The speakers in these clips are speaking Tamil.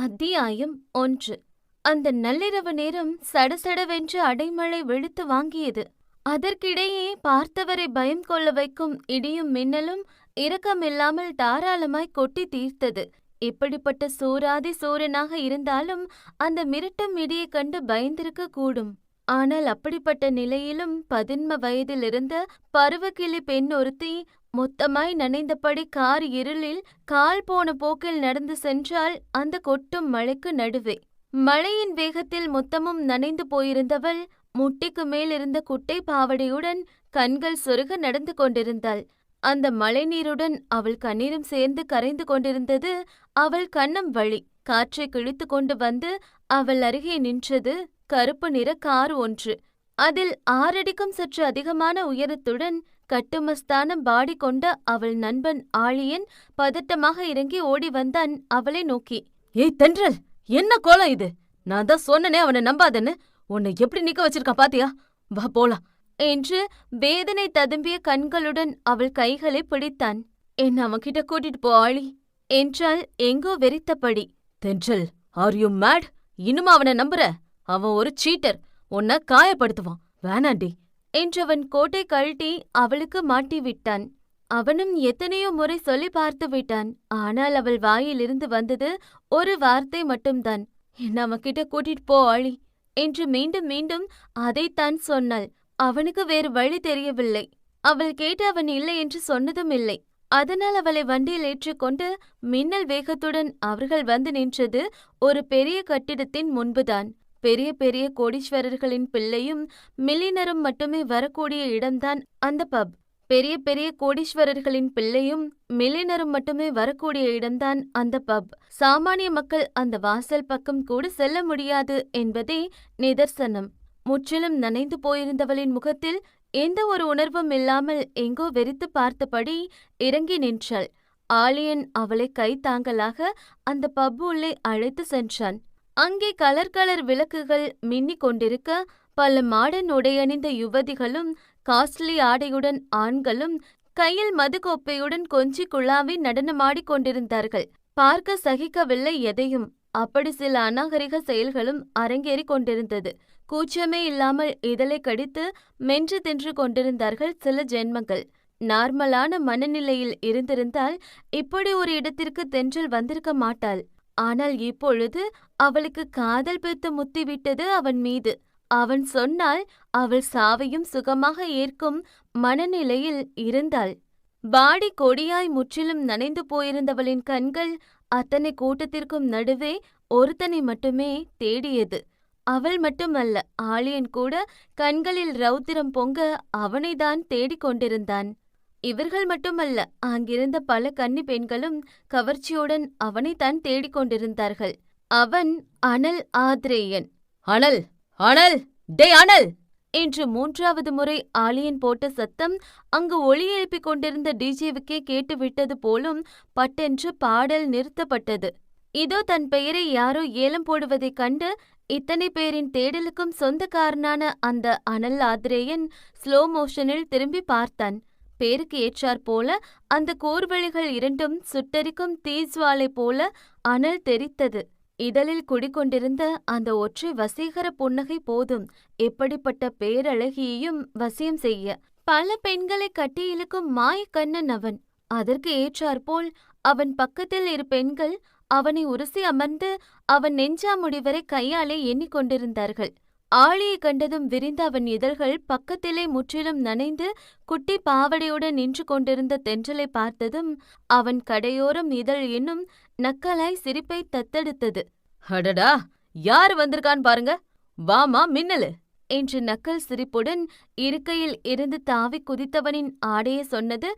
அத்தியாயம் 1. அந்த நள்ளிரவு நேரம் சடசடவென்று அடைமழை வெளுத்து வாங்கியது. அதற்கிடையே பார்த்தவரை பயம் கொள்ள வைக்கும் இடியும் மின்னலும் இரக்கமில்லாமல் தாராளமாய் கொட்டி தீர்த்தது. இப்படிப்பட்ட சூராதி சூரனாக இருந்தாலும் அந்த மிரட்டும் இடியைக் கண்டு பயந்திருக்க கூடும். ஆனால் அப்படிப்பட்ட நிலையிலும் 11 வயதிலிருந்த பருவக்கிளி பெண் ஒருத்தி மொத்தமாய் நனைந்தபடி கார் இருளில் கால் போன போக்கில் நடந்து சென்றாள் அந்த கொட்டும் மழைக்கு நடுவே. மழையின் வேகத்தில் மொத்தமும் நனைந்து போயிருந்தவள் முட்டிக்கு மேல் இருந்த குட்டை பாவடையுடன் கண்கள் சொருக நடந்து கொண்டிருந்தாள். அந்த மழை நீருடன் அவள் கண்ணீரும் சேர்ந்து கரைந்து கொண்டிருந்தது அவள் கன்னம் வழி. காற்றை கிழித்து கொண்டு வந்து அவள் அருகே நின்றது கருப்பு நிற கார் ஒன்று. அதில் 6 அடிக்கும் சற்று அதிகமான உயரத்துடன் கட்டுமஸ்தானம் பாடி கொண்ட அவள் நண்பன் ஆழியன் பதட்டமாக இறங்கி ஓடி வந்தான் அவளை நோக்கி. ஏய் தென்றல், என்ன கோலம் இது? நான் தான் சொன்னனே அவனை நம்பாதன்னு. உன்னை எப்படி நிக்க வச்சிருக்கான் பாத்தியா? வா போலாம் என்று வேதனை ததும்பிய கண்களுடன் அவள் கைகளை பிடித்தான். என்ன அவன்கிட்ட கூட்டிட்டு போ ஆழி என்றாள் எங்கோ வெறித்தபடி. தென்றல், ஆர் யூ மேட்? இன்னுமா அவனை நம்புற? அவன் ஒரு சீட்டர், உன்னை காயப்படுத்துவான். வேணாண்டி என்றவன் கோட்டை கழட்டி அவளுக்கு மாட்டிவிட்டான். அவனும் எத்தனையோ முறை சொல்லி பார்த்து விட்டான். ஆனால் அவள் வாயிலிருந்து வந்தது ஒரு வார்த்தை மட்டும்தான். என்ன அவன்கிட்ட கூட்டிட்டு போ ஆழி என்று மீண்டும் மீண்டும் அதைத்தான் சொன்னாள். அவனுக்கு வேறு வழி தெரியவில்லை. அவள் கேட்டு அவன் இல்லை என்று சொன்னதும் இல்லை. அதனால் அவளை வண்டியில் ஏற்றிக்கொண்டு மின்னல் வேகத்துடன் அவர்கள் வந்து நின்றது ஒரு பெரிய கட்டிடத்தின் முன்புதான். பெரிய பெரிய கோடீஸ்வரர்களின் பிள்ளையும் மில்லினரும் மட்டுமே வரக்கூடிய இடம்தான் அந்த பப். பெரிய பெரிய கோடீஸ்வரர்களின் பிள்ளையும் மில்லினரும் மட்டுமே வரக்கூடிய இடம்தான் அந்த பப். சாமானிய மக்கள் அந்த வாசல் பக்கம் கூட செல்ல முடியாது என்பதே நிதர்சனம். முற்றிலும் நனைந்து போயிருந்தவளின் முகத்தில் எந்த ஒரு உணர்வும் இல்லாமல் எங்கோ வெறித்து பார்த்தபடி இறங்கி நின்றாள். ஆழியன் அவளை கை தாங்கலாக அந்த பப் உள்ளே அழைத்து சென்றான். அங்கே கலர் கலர் விளக்குகள் மின்னிக் கொண்டிருக்க பல மாடர்ன் உடையணிந்த யுவதிகளும் காஸ்ட்லி ஆடையுடன் ஆண்களும் கையில் மதுக்கோப்பையுடன் கொஞ்சி குழாவி நடனமாடிக் கொண்டிருந்தார்கள். பார்க்க சகிக்கவில்லை எதையும். அப்படி சில அநாகரிக செயல்களும் அரங்கேறிக் கொண்டிருந்தது. கூச்சமே இல்லாமல் இதழை கடித்து மென்று தின்று கொண்டிருந்தார்கள் சில ஜென்மங்கள். நார்மலான மனநிலையில் இருந்திருந்தால் இப்படி ஒரு இடத்திற்கு தென்றல் வந்திருக்க மாட்டாள். ஆனால் இப்பொழுது அவளுக்கு காதல் பெத்து முத்திவிட்டது அவன் மீது. அவன் சொன்னால் அவள் சாவையும் சுகமாக ஏற்கும் மனநிலையில் இருந்தாள். பாடி கொடியாய் முற்றிலும் நனைந்து போயிருந்தவளின் கண்கள் அத்தனை கூட்டத்திற்கும் நடுவே ஒருத்தனை மட்டுமே தேடியது. அவள் மட்டுமல்ல, ஆழியன் கூட கண்களில் ரௌத்திரம் பொங்க அவனைதான் தேடிக்கொண்டிருந்தான். இவர்கள் மட்டுமல்ல, அங்கிருந்த பல கன்னி பெண்களும் கவர்ச்சியுடன் அவனைத்தான் தேடிக்கொண்டிருந்தார்கள். அவன் அனல் ஆத்ரேயன். அனல், அனல், டே அனல் என்று 3வது முறை ஆழியன் போட்ட சத்தம் அங்கு ஒளி எழுப்பிக் கொண்டிருந்த டிஜேவுக்கே கேட்டுவிட்டது போலும் பட்டென்று பாடல் நிறுத்தப்பட்டது. இதோ தன் பெயரை யாரோ ஏலம் போடுவதைக் கண்டு இத்தனை பேரின் தேடலுக்கும் சொந்தக்காரனான அந்த அனல் ஆத்ரேயன் ஸ்லோ மோஷனில் திரும்பி பார்த்தான். பேருக்கு ஏற்றாற் போல அந்த கோர்வழிகள் இரண்டும் சுட்டரிக்கும் தீஜ்வாலை போல அனல் தெரித்தது. இதழில் குடிக்கொண்டிருந்த அந்த ஒற்றை வசீகர புன்னகை போதும் எப்படிப்பட்ட பேரழகியையும் வசியம் செய்ய. பல பெண்களை கட்டி இழுக்கும் மாயக்கண்ணன் அவன். அதற்கு ஏற்றாற்போல் அவன் பக்கத்தில் இரு பெண்கள் அவனை உரசி அமர்ந்து அவன் நெஞ்சா முடிவரை கையாலே எண்ணிக்கொண்டிருந்தார்கள். ஆழியை கண்டதும் விரிந்த அவன் இதழ்கள் பக்கத்திலே முற்றிலும் நனைந்து குட்டி பாவடையுடன் நின்று கொண்டிருந்த தென்றலை பார்த்ததும் அவன் கடையோரம் இதழ் என்னும் நக்கலாய் சிரிப்பை தத்தெடுத்தது. அடடா, யாரு வந்திருக்கான் பாருங்க, வாமா மின்னலு என்று நக்கல் சிரிப்புடன் இருக்கையில் இருந்து தாவி குதித்தவனின் ஆடையை சொன்னது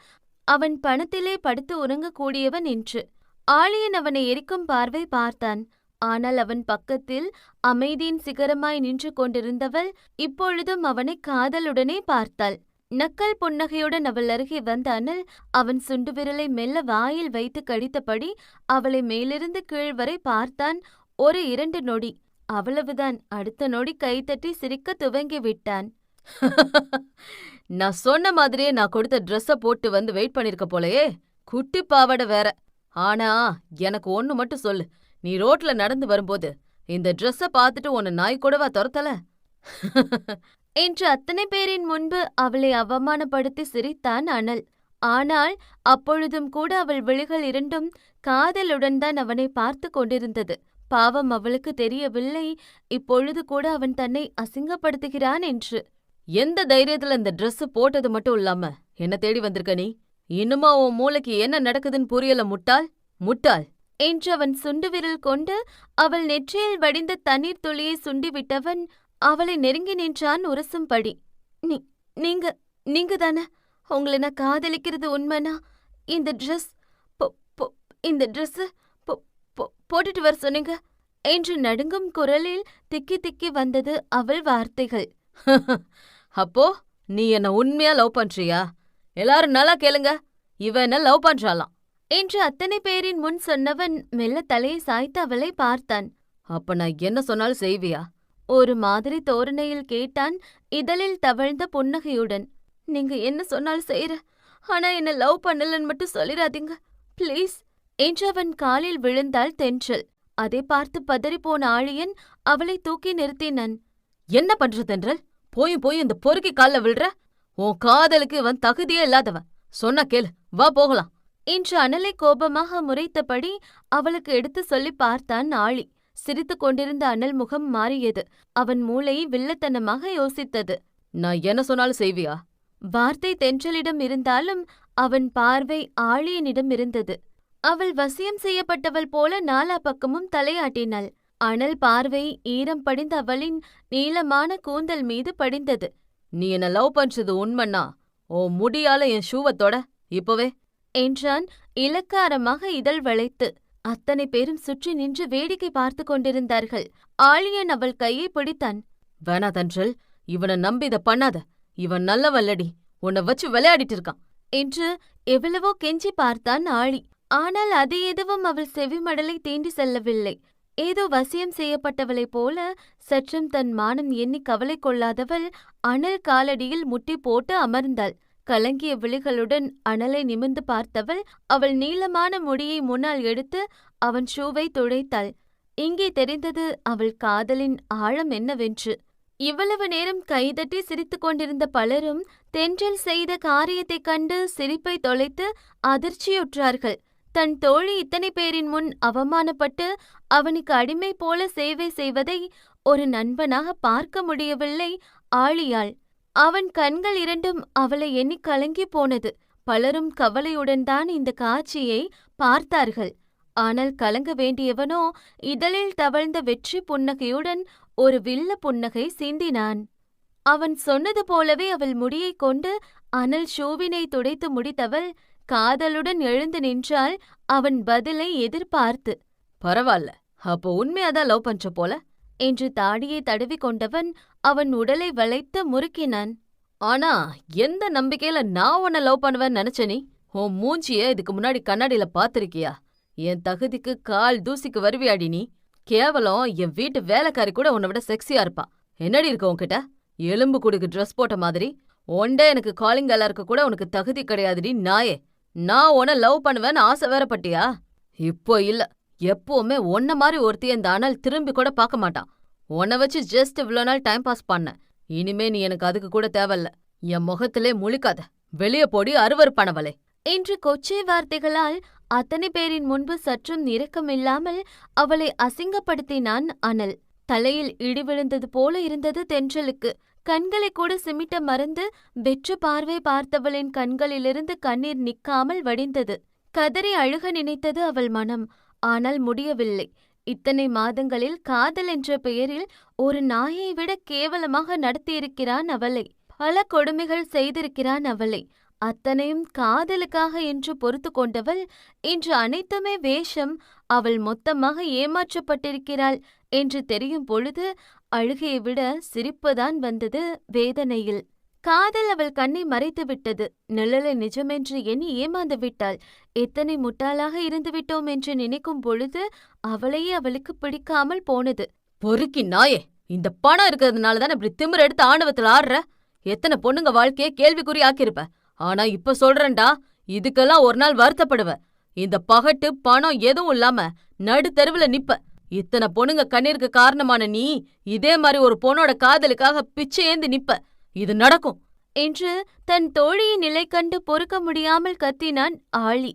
அவன் பணத்திலே படுத்து உறங்கக்கூடியவன் என்று. ஆழியன் அவனை எரிக்கும் பார்வை பார்த்தான். ஆனால் அவன் பக்கத்தில் அமைதியின் சிகரமாய் நின்று கொண்டிருந்தவள் இப்பொழுதும் அவனை காதலுடனே பார்த்தாள். நக்கல் புன்னகையுடன் அவள் அருகே வந்த அனல் அவன் சுண்டு விரலை மெல்ல வாயில் வைத்து கடித்தபடி அவளை மேலிருந்து கீழ் வரை பார்த்தான். 1-2 நொடி, அவ்வளவுதான். அடுத்த நொடி கைத்தட்டி சிரிக்க துவங்கி விட்டான். நான் சொன்ன மாதிரியே நான் கொடுத்த ட்ரெஸ்ஸ போட்டு வந்து வெயிட் பண்ணிருக்க போலயே. குட்டி பாவாடை வேற. ஆனா எனக்கு ஒன்னு மட்டும் சொல்லு, நீ ரோட்ல நடந்து வரும்போது இந்த ட்ரெஸ்ஸ பார்த்துட்டு உன்னை நாய் கூடவா துரத்தல? என்று அத்தனை பேரின் முன்பு அவளை அவமானப்படுத்தி சிரித்தான் அனல். ஆனால் அப்பொழுதும் கூட அவள் விழிகள் இரண்டும் காதலுடன் தான் அவனை பார்த்து கொண்டிருந்தது. பாவம், அவளுக்கு தெரியவில்லை இப்பொழுது கூட அவன் தன்னை அசிங்கப்படுத்துகிறான் என்று. எந்த தைரியத்துல இந்த ட்ரெஸ் போட்டது மட்டும் இல்லாம என்ன தேடி வந்திருக்க நீ? இன்னுமா உன் மூளைக்கு என்ன நடக்குதுன்னு புரியல முட்டாள், முட்டாள் என்று அவன் சுண்டு விரல் கொண்டு அவள் நெற்றியில் வடிந்த தண்ணீர் துளியை சுண்டிவிட்டவன் அவளை நெருங்கி நின்றான் உரசும்படி. நீங்க தானே? உங்களை நான் காதலிக்கிறது உண்மைனா இந்த ட்ரெஸ் இந்த ட்ரெஸ் போட்டுட்டு வர சொன்னீங்க என்று நடுங்கும் குரலில் திக்கி திக்கி வந்தது அவள் வார்த்தைகள். அப்போ நீ என்ன உண்மையா லவ் பண்றியா? எல்லாரும் நல்லா கேளுங்க, இவ என்ன லவ் பண்றாளாம் என்று அத்தனை பேரின் முன் சொன்னவன் மெல்ல தலையை சாய்த்து அவளை பார்த்தான். அப்ப நான் என்ன சொன்னாலும் செய்வியா? ஒரு மாதிரி தோரணையில் கேட்டான், இதழில் தவழ்ந்த புன்னகையுடன். நீங்க என்ன சொன்னாலும் செய்யற, ஆனா என்ன லவ் பண்ணலன்னு மட்டும் சொல்லிடாதீங்க ப்ளீஸ் என்று அவன் காலில் விழுந்தாள் தென்றல். அதை பார்த்து பதறிப்போன ஆழியன் அவளை தூக்கி நிறுத்தினான். என்ன பண்ற தென்றல்? போய் இந்த பொறுக்கி கால்ல விழுற? உன் காதலுக்கு இவன் தகுதியே இல்லாதவன். சொன்னா கேளு, வா போகலாம் என்று அனலை கோபமாக முறைத்தபடி அவளுக்கு எடுத்து சொல்லி பார்த்தான் ஆழி. சிரித்து கொண்டிருந்த அனல் முகம் மாறியது. அவன் மூளை வில்லத்தனமாக யோசித்தது. நான் என்ன சொன்னாலும் செய்வியா? வார்த்தை தென்றலிடம் இருந்தாலும் அவன் பார்வை ஆழியனிடம் இருந்தது. அவள் வசியம் செய்யப்பட்டவள் போல நாலா பக்கமும் தலையாட்டினாள். அனல் பார்வை ஈரம் படிந்த அவளின் நீளமான கூந்தல் மீது படிந்தது. நீ என்ன லவ் பண்றது உண்மைன்னா ஓ முடியால என் ஷூவத்தோட இப்பவே என்றான் இலக்காரமாக இதழ் வளைத்து. அத்தனை பேரும் சுற்றி நின்று வேடிக்கை பார்த்து கொண்டிருந்தார்கள். ஆழியன் அவள் கையை பிடித்தான். வேணா தென்றல், இவனை நம்பி இத பண்ணாத. இவன் நல்லவல்லடி, உன்னை வச்சு விளையாடிட்டு இருக்கான் என்று எவ்வளவோ கெஞ்சி பார்த்தான் ஆழி. ஆனால் அது எதுவும் அவள் செவிமடலை தீண்டி செல்லவில்லை. ஏதோ வசியம் செய்யப்பட்டவளைப் போல சற்றும் தன் மானம் எண்ணி கவலை கொள்ளாதவள் அனல் காலடியில் முட்டி போட்டு அமர்ந்தாள். கலங்கிய விழிகளுடன் அனலை நிமிர்ந்து பார்த்தவள் அவள் நீளமான முடியை முன்னால் எடுத்து அவன் ஷூவை துடைத்தாள். இங்கே தெரிந்தது அவள் காதலின் ஆழம் என்னவென்று. இவ்வளவு நேரம் கைதட்டி சிரித்துக் கொண்டிருந்த பலரும் தென்றல் செய்த காரியத்தைக் கண்டு சிரிப்பை தொலைத்து அதிர்ச்சியுற்றார்கள். தன் தோழி இத்தனை பேரின் முன் அவமானப்பட்டு அவனுக்கு அடிமை போல சேவை செய்வதை ஒரு நண்பனாக பார்க்க முடியவில்லை ஆழியாள். அவன் கண்கள் இரண்டும் அவளை எண்ணி கலங்கி போனது. பலரும் கவலையுடன் தான் இந்த காட்சியை பார்த்தார்கள். ஆனால் கலங்க வேண்டியவனோ இதழில் தவழ்ந்த வெற்றி புன்னகையுடன் ஒரு வில்ல புன்னகை சிந்தினான். அவன் சொன்னது போலவே அவள் முடியைக் கொண்டு அனல் ஷூவினை துடைத்து முடித்தவள் காதலுடன் எழுந்து நின்றாள் அவன் பதிலை எதிர்பார்த்து. பரவாயில்ல, அப்போ உண்மையாதான் லவ் பண்ற போல என்று தாடியை தடவி கொண்டவன் அவன் உடலை வளைத்து முறுக்கினான். ஆனா எந்த நம்பிக்கையில நான் உன்னை லவ் பண்ணுவேன்னு நினைச்ச நீ? உன் மூஞ்சிய இதுக்கு முன்னாடி கண்ணாடியில பாத்திருக்கியா? என் தகுதிக்கு கால் தூசிக்கு வருவியாடி நீ? கேவலம் என் வீட்டு வேலைக்காரி கூட உன்னை விட செக்ஸியா இருப்பா. என்னடி இருக்க உன்கிட்ட? எலும்பு குடுக்கு ட்ரெஸ் போட்ட மாதிரி. ஒன்டே எனக்கு காலிங் கலருக்கு கூட உனக்கு தகுதி கிடையாதுடி நாயே. நான் உன்னை லவ் பண்ணுவேன்னு ஆசை வேறப்பட்டியா? இப்போ இல்ல, எப்பவுமே ஒன்ன மாதிரி ஒருத்திய இந்த அனல் திரும்பி கூட பார்க்க மாட்டான். உன்னை வச்சு ஜஸ்ட் இவ்ளோ நாள் டைம் பாஸ் பண்ண. இனிமே நீ எனக்கு அதுக்கு கூட தேவையில்ல. என் முகத்திலே முழிக்காத, வெளியே போடி அருவருப்பானவளே என்று கொச்சை வார்த்தைகளால் அத்தனை பேரின் முன்பு சற்றும் இரக்கமில்லாமல் அவளை அசிங்கப்படுத்தினான் அனல். தலையில் இடி விழுந்தது போல இருந்தது தென்றலுக்கு. கண்களை கூட சிமிட்ட மறந்து வெற்று பார்வை பார்த்தவளின் கண்களிலிருந்து கண்ணீர் நிற்காமல் வடிந்தது. கதறி அழுக நினைத்தது அவள் மனம். ஆனால் முடியவில்லை. இத்தனை மாதங்களில் காதல் என்ற பெயரில் ஒரு நாயை விட கேவலமாக நடத்தியிருக்கிறான் அவளை. பல கொடுமைகள் செய்திருக்கிறான் அவளை. அத்தனையும் காதலுக்காக என்று பொறுத்து கொண்டவள் இன்று அனைத்துமே வேஷம். அவள் மொத்தமாக ஏமாற்றப்பட்டிருக்கிறாள் என்று தெரியும் பொழுது அழுகையை விட சிரிப்புதான் வந்தது வேதனையில். காதல் அவள் கண்ணை மறைத்து விட்டது. நிழலை நிஜமென்று எண்ணி ஏமாந்து விட்டாள். எத்தனை முட்டாளாக இருந்துவிட்டோம் என்று நினைக்கும் பொழுது அவளையே அவளுக்கு பிடிக்காமல் போனது. பொறுக்கி நாயே, இந்த பணம் இருக்கிறதுனாலதான் இப்படி திமிர எடுத்து ஆணவத்தில் ஆடுற. எத்தனை பொண்ணுங்க வாழ்க்கைய கேள்விக்குறி ஆக்கியிருப்ப. ஆனா இப்ப சொல்றேன்டா, இதுக்கெல்லாம் ஒரு நாள் வருத்தப்படுவ. இந்த பகட்டு பணம் எதுவும் இல்லாம நடு தெருவுல நிப்ப. இத்தனை பொண்ணுங்க கண்ணீருக்கு காரணமான நீ இதே மாதிரி ஒரு பொண்ணோட காதலுக்காக பிச்சை ஏந்தி நிப்ப. இது நடக்கும் என்று தன் தோழியின் நிலை கண்டு பொறுக்க முடியாமல் கத்தினான் ஆழி.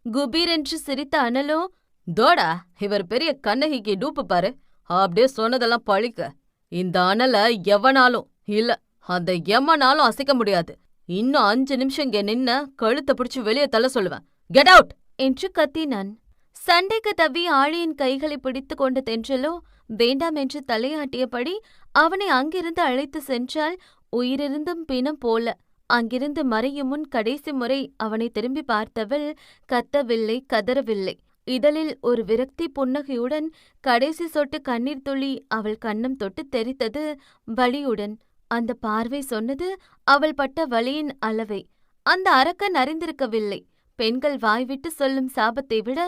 குபீரென்று சிரித்த அனலோ, தோடா இவர் பெரிய கண்ணகிக்கு டூப்பு பாரு. அப்படியே சொன்னதெல்லாம் பழிக்க. இந்த அனல எவனாலும் இல்ல அந்த எம்மனாலும் அசைக்க முடியாது. இன்னும் 5 நிமிஷம் இங்க நின்ன கழுத்தை பிடிச்சு வெளியே தள்ள சொல்லுவேன். கெட் அவுட் என்று கத்தினான். சண்டைக்கு தவி ஆழியின் கைகளை பிடித்து கொண்ட தென்றலோ வேண்டாம் என்று தலையாட்டியபடி அவனை அங்கிருந்து அழைத்து சென்றால் உயிரிருந்தும் பிணம் போல. அங்கிருந்து மறையும் முன் கடைசி முறை அவனை திரும்பி பார்த்தவள் கத்தவில்லை, கதறவில்லை. இதழில் ஒரு விரக்தி புன்னகையுடன் கடைசி சொட்டு கண்ணீர் துளி அவள் கன்னம் தொட்டு தெரித்தது வலியுடன். அந்த பார்வை சொன்னது அவள் பட்ட வலியின் அளவை. அந்த அரக்கன் அறிந்திருக்கவில்லை பெண்கள் வாய்விட்டு சொல்லும் சாபத்தை விட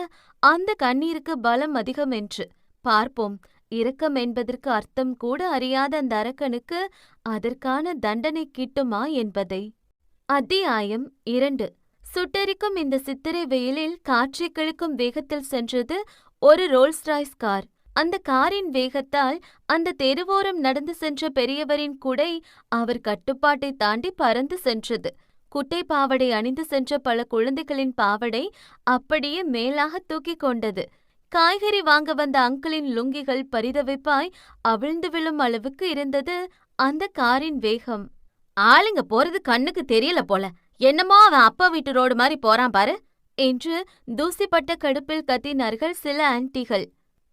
அந்த கண்ணீருக்கு பலம் அதிகம் என்று. பார்ப்போம், இரக்கம் என்பதற்கு அர்த்தம் கூட அறியாத அந்த அரக்கனுக்கு அதற்கான தண்டனை கிட்டுமா என்பதை. அத்தியாயம் 2. சுட்டெரிக்கும் இந்த சித்திரை வெயிலில் காற்றை கிழிக்கும் வேகத்தில் சென்றது ஒரு ரோல்ஸ் ராய்ஸ் கார். அந்த காரின் வேகத்தால் அந்த தெருவோரம் நடந்து சென்ற பெரியவரின் குடை அவர் கட்டுப்பாட்டை தாண்டி பறந்து சென்றது. குட்டை பாவடை அணிந்து சென்ற பல குழந்தைகளின் பாவடை அப்படியே மேலாக தூக்கிக் கொண்டது. காய்கறி வாங்க வந்த அங்கிளின் லுங்கிகள் பரிதவிப்பாய் அவிழ்ந்து விழும் அளவுக்கு இருந்தது அந்த காரின் வேகம். ஆளுங்க போறது கண்ணுக்கு தெரியல போல. என்னமோ அவன் அப்பா வீட்டு ரோடு மாதிரி போறான் பாரு என்று தூசிப்பட்ட கடுப்பில் கத்தினார்கள் சில ஆன்டிகள்.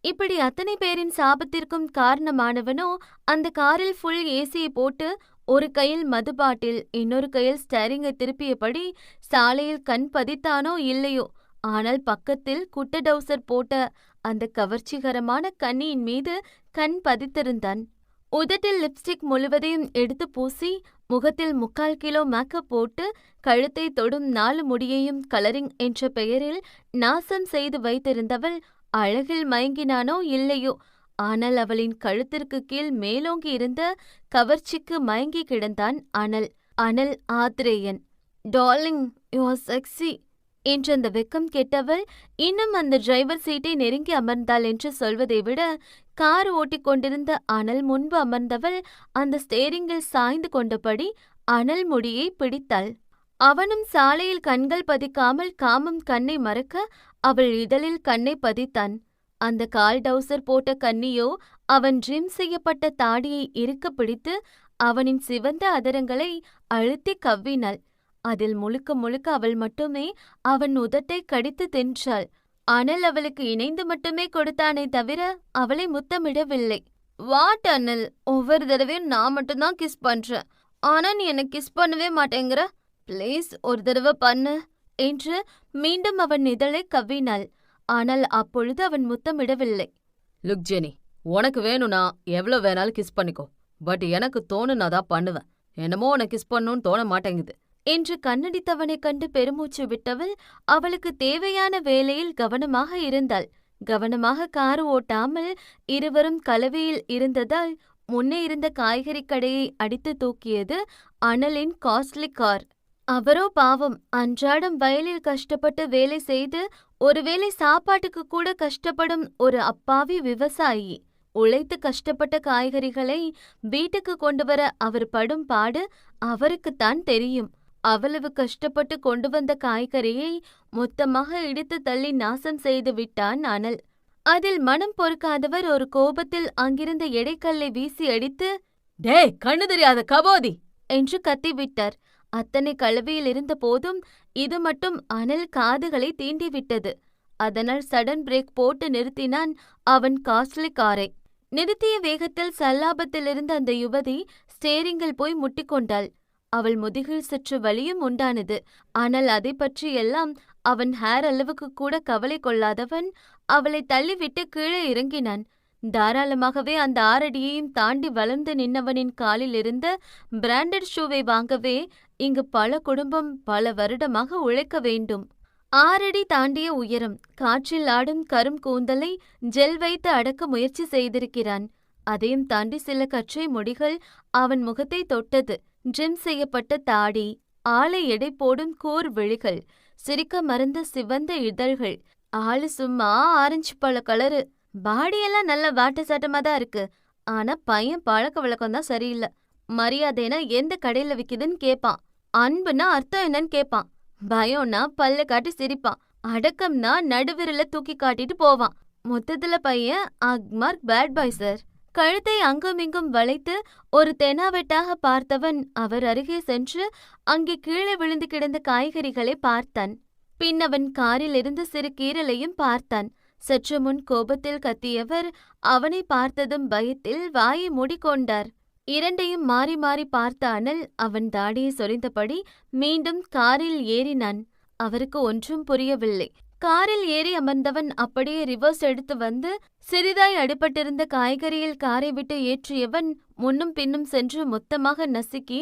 இப்படி அத்தனை பேரின் சாபத்திற்கும் காரணமானவனோ அந்த காரில் ஃபுல் ஏசியை போட்டு ஒரு கையில் மது பாட்டில் இன்னொரு கையில் ஸ்டேரிங்கை திருப்பியபடி சாலையில் கண் பதித்தானோ இல்லையோ, ஆனால் பக்கத்தில் குட்ட டவுசர் போட்ட அந்த கவர்ச்சிகரமான கன்னியின் மீது கண் பதித்திருந்தான். உதட்டில் லிப்ஸ்டிக் முழுவதையும் எடுத்து பூசி முகத்தில் 3/4 கிலோ மேக்கப் போட்டு கழுத்தை தொடும் 4 முடியையும் கலரிங் என்ற பெயரில் நாசம் செய்து வைத்திருந்தவள் அழகில் மயங்கினானோ இல்லையோ, ஆனால் அவளின் கழுத்திற்கு கீழ் மேலோங்கி இருந்த கவர்ச்சிக்கு மயங்கி கிடந்தான் அனல் Athreyan. Darling, you are sexy என்ற அந்த வெக்கம் கெட்டவள் இன்னும் அந்த டிரைவர் சீட்டை நெருங்கி அமர்ந்தாள் என்று சொல்வதை விட கார் ஓட்டிக் கொண்டிருந்த அனல் முன்பு அமர்ந்தவள் அந்த ஸ்டேரிங்கில் சாய்ந்து கொண்டபடி அனல் முடியை பிடித்தாள். அவனும் சாலையில் கண்கள் பதிக்காமல் காமம் கண்ணை மறக்க அவள் இதழில் கண்ணை பதித்தான். அந்த கால் டவுசர் போட்ட கன்னியோ அவன் ட்ரிம் செய்யப்பட்ட தாடியை இறுக்க பிடித்து அவனின் சிவந்த அதரங்களை அழுத்தி கவ்வினாள். அதில் முழுக்க முழுக்க அவள் மட்டுமே அவன் உதட்டை கடித்து தின்றாள். அனல் அவளுக்கு இணைந்து மட்டுமே கொடுத்தானே தவிர அவளை முத்தமிடவில்லை. வாட் அனல், ஒவ்வொரு தடவையும் நான் மட்டும்தான் கிஸ் பண்றேன், ஆனா நீ என்னை கிஸ் பண்ணவே மாட்டேங்கிற. பிளீஸ் ஒரு தடவை பண்ணு என்று மீண்டும் அவன் இதழை கவ்வினாள். ஆனால் அப்பொழுது அவன் முத்தமிடவில்லை. லுக் ஜெனி, உனக்கு வேணும்னா எவ்வளவு வேணாலும் கிஸ் பண்ணிக்கோ. பட் எனக்கு தோணுனாதான் பண்ணுவேன். என்னமோ உனக்கு கிஸ் பண்ணணும்னு தோண மாட்டேங்குது என்று கண்ணடித்தவனைக் கண்டு பெருமூச்சு விட்டவள் அவளுக்கு தேவையான வேலையில் கவனமாக இருந்தாள். கவனமாக கார் ஓட்டாமல் இருவரும் கலவையில் இருந்ததால் முன்னே இருந்த காய்கறி கடையை அடித்து தூக்கியது அனலின் காஸ்ட்லி கார். அவரோ பாவம் அன்றாடம் வயலில் கஷ்டப்பட்டு வேலை செய்து ஒருவேளை சாப்பாட்டுக்கு கூட கஷ்டப்படும் ஒரு அப்பாவி விவசாயி. உழைத்து கஷ்டப்பட்ட காய்கறிகளை வீட்டுக்கு கொண்டு வர அவர் படும் பாடு அவருக்குத்தான் தெரியும். அவ்வளவு கஷ்டப்பட்டு கொண்டு வந்த காய்கறியை மொத்தமாக இடித்து தள்ளி நாசம் செய்து விட்டான் அனல். அதில் மனம் பொறுக்காதவர் ஒரு கோபத்தில் அங்கிருந்த எடைக்கல்லை வீசி அடித்து, டே கண்ணு தெரியாத கபோதி என்று கத்திவிட்டார். அத்தனை கலவையில் இருந்த போதும் இது மட்டும் அனல் காதுகளை தீண்டிவிட்டது. அதனால் சடன் பிரேக் போட்டு நிறுத்தினான் அவன் காஸ்ட்லி காரை. நிறுத்திய வேகத்தில் சல்லாபத்திலிருந்த அந்த யுவதி ஸ்டேரிங்கில் போய் முட்டிக்கொண்டாள். அவள் முதுகில் சற்று வலியும் உண்டானது. ஆனால் அதை பற்றியெல்லாம் அவன் ஹேர் அளவுக்கு கூட கவலை கொள்ளாதவன் அவளை தள்ளிவிட்டு கீழே இறங்கினான். தாராளமாகவே அந்த 6 அடியையும் தாண்டி வளர்ந்து நின்னவனின் காலில் இருந்த பிராண்டட் ஷூவை வாங்கவே இங்கு பல குடும்பம் பல வருடமாக உழைக்க வேண்டும். 6 அடி தாண்டிய உயரம், காற்றில் ஆடும் கரும் கூந்தலை ஜெல் வைத்து அடக்க முயற்சி செய்திருக்கிறான். அதையும் தாண்டி சில கற்றை முடிகள் அவன் முகத்தை தொட்டது. ட்ரிம் செய்யப்பட்ட தாடி, ஆளை எடை போடும் கூர் விழிகள், சிரிக்க மறந்த சிவந்த இதழ்கள். ஆளு சும்மா ஆரஞ்சு பழ கலரு. பாடியெல்லாம் நல்ல வாட்ட சாட்டமா தான் இருக்கு. ஆனா பையன் பழக்க வழக்கம் தான் சரியில்லை. மரியாதைனா எந்த கடையில விக்குதுன்னு கேட்பான். அன்புனா அர்த்தம் என்னன்னு கேட்பான். பயம்னா பல்ல காட்டி சிரிப்பான். அடக்கம்னா நடுவிரல தூக்கி காட்டிட்டு போவான். மொத்தத்துல பையன் அக்மார்க் பேட் பாய் சார். கழுத்தை அங்குமிங்கும் வளைத்து ஒரு தெனாவெட்டாக பார்த்தவன் அவர் அருகே சென்று அங்கே கீழே விழுந்து கிடந்த காய்கறிகளை பார்த்தான். பின் அவன் காரிலிருந்து சிறு கீறலையும் பார்த்தான். சற்று முன் கோபத்தில் கத்தியவர் அவனை பார்த்ததும் பயத்தில் வாயை மூடிக்கொண்டார். இரண்டையும் மாறி மாறி பார்த்த அனல் அவன் தாடியை சொரிந்தபடி மீண்டும் காரில் ஏறினான். அவருக்கு ஒன்றும் புரியவில்லை. காரில் ஏறி அமர்ந்தவன் அப்படியே ரிவர்ஸ் எடுத்து வந்து சிறிதாய் அடிபட்டிருந்த காய்கறியில் காரை விட்டு ஏற்றியவன் முன்னும் பின்னும் சென்று மொத்தமாக நசுக்கி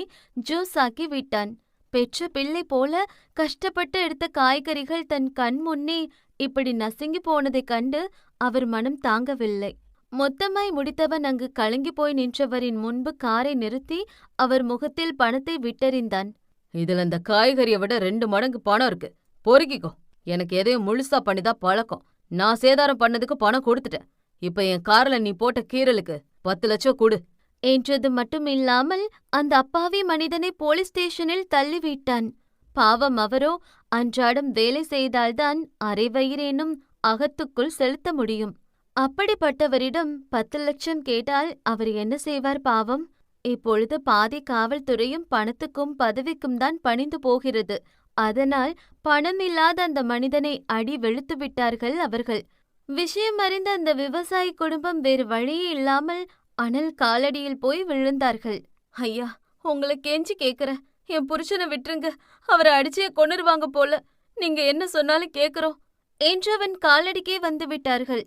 ஜூஸ் ஆக்கி விட்டான். பெற்ற பிள்ளை போல கஷ்டப்பட்டு எடுத்த காய்கறிகள் தன் கண் முன்னே இப்படி நசுங்கி போனதைக் கண்டு அவர் மனம் தாங்கவில்லை. மொத்தமாய் முடித்தவன் அங்கு கலங்கி போய் நின்றவரின் முன்பு காரை நிறுத்தி அவர் முகத்தில் பணத்தை விட்டெறிந்தான். இதுல இந்த காய்கறியை விட 2 மடங்கு பணம் இருக்கு, பொறுக்கிக்கோ. எனக்கு எதையும் முழுசா பண்ணிதான் பழக்கம். நான் சேதாரம் பண்ணதுக்கு பணம் கொடுத்துட்டேன். இப்ப என் கார்ல நீ போட்ட கீறலுக்கு 10 லட்சம் கொடு என்றது மட்டுமில்லாமல் அந்த அப்பாவி மனிதனை போலீஸ் ஸ்டேஷனில் தள்ளிவிட்டான். பாவம், அவரோ அன்றாடம் வேலை செய்தால்தான் அரைவயிறேனும் அகத்துக்குள் செலுத்த முடியும். அப்படிப்பட்டவரிடம் 10 லட்சம் கேட்டால் அவர் என்ன செய்வார் பாவம்? இப்பொழுது பாதி காவல்துறையும் பணத்துக்கும் பதவிக்கும் தான் பணிந்து போகிறது. அதனால் பணமில்லாத அந்த மனிதனை அடி வெளுத்து விட்டார்கள் அவர்கள். விஷயம் அறிந்த அந்த விவசாயி குடும்பம் வேறு வழியே இல்லாமல் அனல் காலடியில் போய் விழுந்தார்கள். ஐயா, உங்களை கெஞ்சி கேக்குறேன், என் புருஷனை விட்டுருங்க. அவரை அடிச்சே கொன்னுருவாங்க போல. நீங்க என்ன சொன்னாலும் கேக்குறோம் என்றவன் காலடிக்கே வந்து விட்டார்கள்.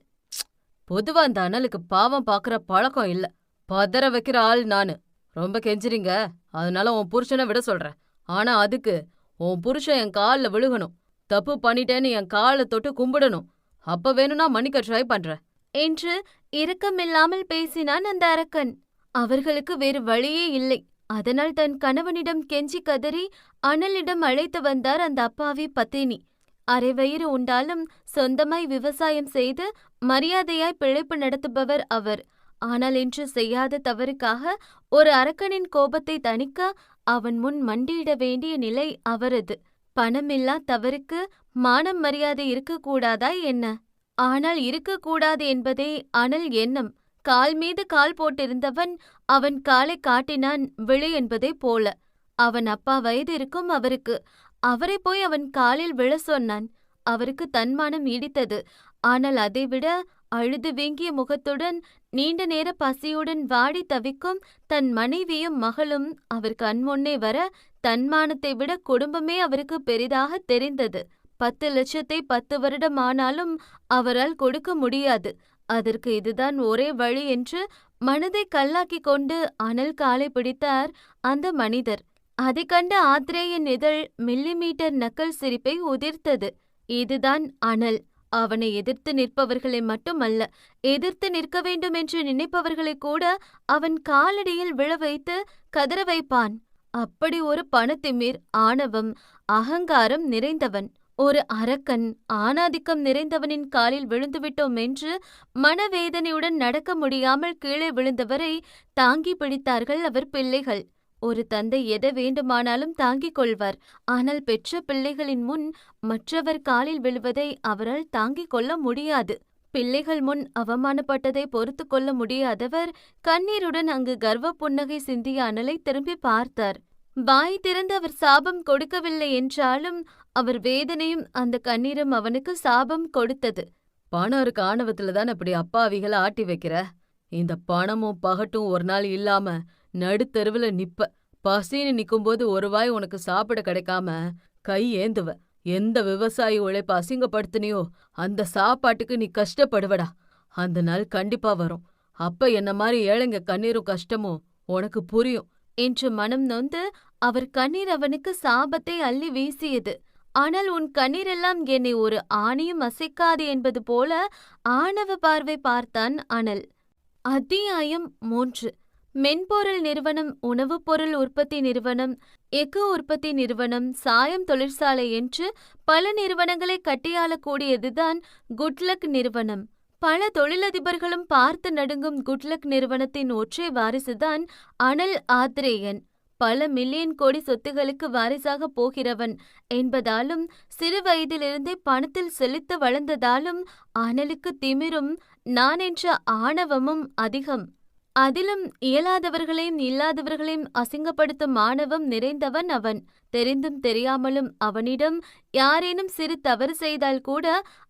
பொதுவா அந்த அனலுக்கு பாவம் பாக்குற பழக்கம் இல்ல. பதற வைக்கிற ஆள் நானு. ரொம்ப கெஞ்சுறீங்க, அதனால உன் புருஷனை விட சொல்றேன். ஆனா அதுக்கு உன் புருஷன் என் கால்ல விழுகணும். தப்பு பண்ணிட்டேன்னு என் காலை தொட்டு கும்பிடணும். அப்ப வேணும்னா மன்னிக்க ட்ரை பண்றேன் என்று இரக்கமில்லாமல் பேசினான் அந்த அரக்கன். அவர்களுக்கு வேறு வழியே இல்லை. அதனால் தன் கணவனிடம் கெஞ்சி கதறி அனலிடம் அழைத்து வந்தார் அந்த அப்பாவி பத்தினி. அரைவயிறு உண்டாலும் சொந்தமாய் விவசாயம் செய்து மரியாதையாய் பிழைப்பு நடத்துபவர் அவர். ஆனால் இன்று செய்யாத தவறுக்காக ஒரு அரக்கனின் கோபத்தை தணிக்க அவன் முன் மண்டியிட வேண்டிய நிலை அவரது. பணமில்லா தவறுக்கு மானம் மரியாதை இருக்கக்கூடாதா என்ன? ஆனால் இருக்கக்கூடாது என்பதே அனல் எண்ணம். கால் மீது கால் போட்டிருந்தவன் அவன் காலை காட்டினான் விழு என்பதை போல. அவன் அப்பா வயது இருக்கும் அவருக்கு. அவரை போய் அவன் காலில் விழ சொன்னான். அவருக்கு தன்மானம் இடித்தது. ஆனால் அதைவிட அழுது வீங்கிய முகத்துடன் நீண்ட நேர பசியுடன் வாடி தவிக்கும் தன் மனைவியும் மகளும் அவர் கண்முன்னே வர தன்மானத்தை விட குடும்பமே அவருக்கு பெரிதாக தெரிந்தது. 10 லட்சத்தை 10 வருடம் ஆனாலும் அவரால் கொடுக்க முடியாது. அதற்கு இதுதான் ஒரே வழி என்று மனதை கல்லாக்கிக் கொண்டு அனல் காலை பிடித்தார் அந்த மனிதர். அதைக் கண்ட ஆத்ரேயன் இதழ் மில்லிமீட்டர் நக்கல் சிரிப்பை உதிர்த்தது. இதுதான் அனல். அவனை எதிர்த்து நிற்பவர்களை மட்டுமல்ல, எதிர்த்து நிற்க வேண்டும் என்று நினைப்பவர்களை கூட அவன் காலடியில் விழ வைத்து கதற வைப்பான். அப்படி ஒரு பணத்திமிர், ஆணவம், அகங்காரம் நிறைந்தவன். ஒரு அரக்கன், ஆணாதிக்கம் நிறைந்தவனின் காலில் விழுந்துவிட்டோம் என்று மனவேதனையுடன் நடக்க முடியாமல் கீழே விழுந்தவரை தாங்கி பிடித்தார்கள் அவர் பிள்ளைகள். ஒரு தந்தை எதை வேண்டுமானாலும் தாங்கிக் கொள்வார். ஆனால் பெற்ற பிள்ளைகளின் முன் மற்றவர் காலில் விழுவதை அவரால் தாங்கிக் கொள்ள முடியாது. பிள்ளைகள் முன் அவமானப்பட்டதை பொறுத்து கொள்ள முடியாதவர் கண்ணீருடன் அங்கு கர்வ புன்னகை சிந்திய அனலை திரும்பி பார்த்தார். வாய் திறந்து அவர் சாபம் கொடுக்கவில்லை என்றாலும் அவர் வேதனையும் அந்த கண்ணீரும் அவனுக்கு சாபம் கொடுத்தது. பணம் இருக்க ஆணவத்துலதான் அப்படி அப்பாவிகளை ஆட்டி வைக்கிற. இந்த பணமும் பகட்டும் ஒரு நாள் இல்லாம நடுத்தெருவுல நிப்ப. பசின்னு நிக்கும்போது ஒரு வாய் உனக்கு சாப்பிட கிடைக்காம கை ஏந்துவ. எந்த விவசாயி உழைப்ப அசிங்கப்படுத்தினியோ அந்த சாப்பாட்டுக்கு நீ கஷ்டப்படுவடா. அந்த நாள் கண்டிப்பா வரும். அப்ப என்ன மாதிரி ஏழைங்க கண்ணீரும் கஷ்டமும் உனக்கு புரியும் என்று மனம் நொந்து அவர் கண்ணீர் அவனுக்கு சாபத்தை அள்ளி வீசியது. ஆனால் உன் கண்ணீரெல்லாம் என்னை ஒரு ஆணியும் அசைக்காது என்பது போல ஆணவ பார்வை பார்த்தான் அனல். அத்தியாயம் 3. மென்பொருள் நிறுவனம், உணவுப் பொருள் உற்பத்தி நிறுவனம், எஃகு உற்பத்தி நிறுவனம், சாயம் தொழிற்சாலை என்று பல நிறுவனங்களை கட்டியாளக்கூடியதுதான் குட்லக் நிறுவனம். பல தொழிலதிபர்களும் பார்த்து நடுங்கும் குட்லக் நிறுவனத்தின் ஒற்றை வாரிசுதான் அனல் ஆத்ரேயன். பல மில்லியன் கோடி சொத்துகளுக்கு வாரிசாக போகிறவன் என்பதாலும் சிறு வயதிலிருந்தே பணத்தில் செழித்து வளர்ந்ததாலும் அனலுக்கு திமிரும் நான் என்ற ஆணவமும் அதிகம். அதிலும் இயலாதவர்களையும் இல்லாதவர்களையும் அசிங்கப்படுத்தும் ஆணவம் நிறைந்தவன் அவன். தெரிந்தும் தெரியாமலும் அவனிடம் யாரேனும் சிறு தவறு செய்தால் கூட